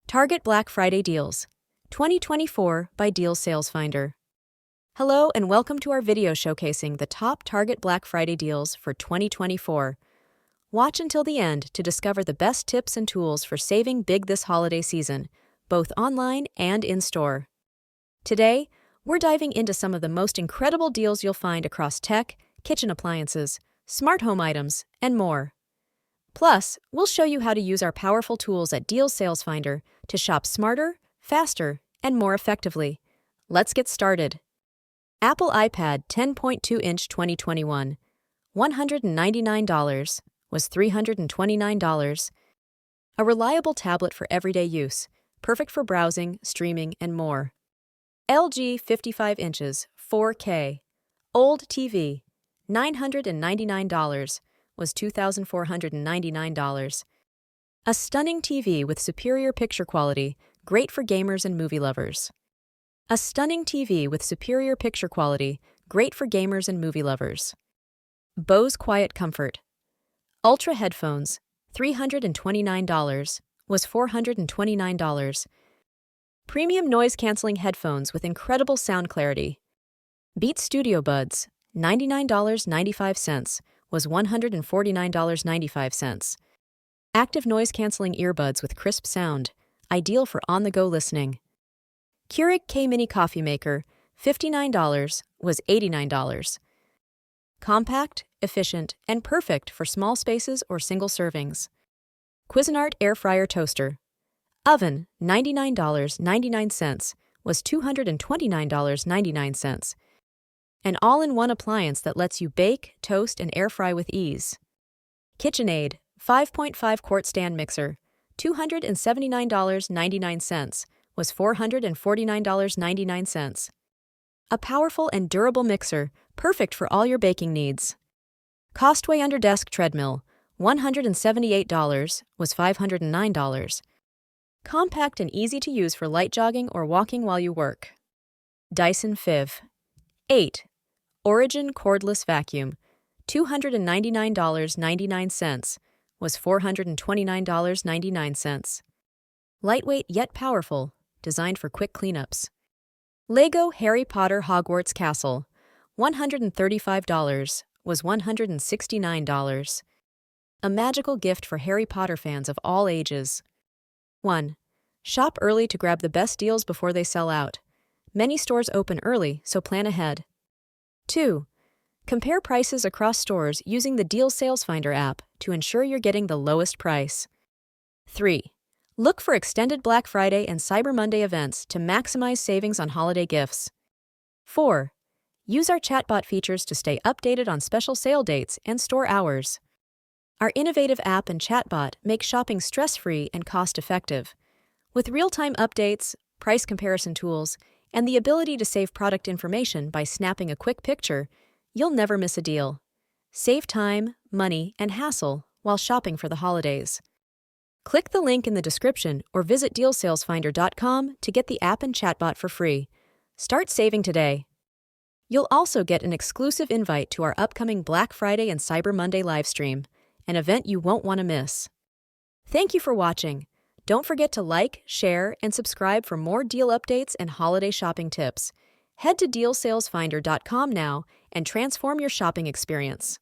Target Black Friday Deals 2024 by Deals Sales Finder. Hello and welcome to our video showcasing the top Target Black Friday deals for 2024. Watch until the end to discover the best tips and tools for saving big this holiday season, both online and in-store. Today, we're diving into some of the most incredible deals you'll find across tech, kitchen appliances, smart home items, and more. Plus, we'll show you how to use our powerful tools at Deals Sales Finder to shop smarter, faster, and more effectively. Let's get started. Apple iPad 10.2-inch 2021, $199, was $329. A reliable tablet for everyday use, perfect for browsing, streaming, and more. LG 55 inches, 4K, old TV, $999, was $2,499. A stunning TV with superior picture quality, great for gamers and movie lovers. A stunning TV with superior picture quality, great for gamers and movie lovers. Bose Quiet Comfort. Ultra headphones, $329, was $429. Premium noise-canceling headphones with incredible sound clarity. Beats Studio Buds, $99.95, was $149.95. Active noise-canceling earbuds with crisp sound, ideal for on-the-go listening. Keurig K-Mini Coffee Maker, $59, was $89. Compact, efficient, and perfect for small spaces or single servings. Cuisinart Air Fryer Toaster. Oven, $99.99, was $229.99. An all-in-one appliance that lets you bake, toast, and air fry with ease. KitchenAid 5.5-quart stand mixer, $279.99, was $449.99. A powerful and durable mixer, perfect for all your baking needs. Costway Under Desk Treadmill, $178, was $509. Compact and easy to use for light jogging or walking while you work. Dyson Fiv 8. Origin Cordless Vacuum, $299.99, was $429.99. Lightweight yet powerful, designed for quick cleanups. Lego Harry Potter Hogwarts Castle, $135, was $169. A magical gift for Harry Potter fans of all ages. 1. Shop early to grab the best deals before they sell out. Many stores open early, so plan ahead. 2. Compare prices across stores using the Deals Sales Finder app to ensure you're getting the lowest price. 3. Look for extended Black Friday and Cyber Monday events to maximize savings on holiday gifts. 4. Use our chatbot features to stay updated on special sale dates and store hours. Our innovative app and chatbot make shopping stress-free and cost-effective. With real-time updates, price comparison tools, and the ability to save product information by snapping a quick picture, you'll never miss a deal. Save time, money, and hassle while shopping for the holidays. Click the link in the description or visit DealSalesFinder.com to get the app and chatbot for free. Start saving today. You'll also get an exclusive invite to our upcoming Black Friday and Cyber Monday livestream, an event you won't want to miss. Thank you for watching. Don't forget to like, share, and subscribe for more deal updates and holiday shopping tips. Head to DealSalesFinder.com now and transform your shopping experience.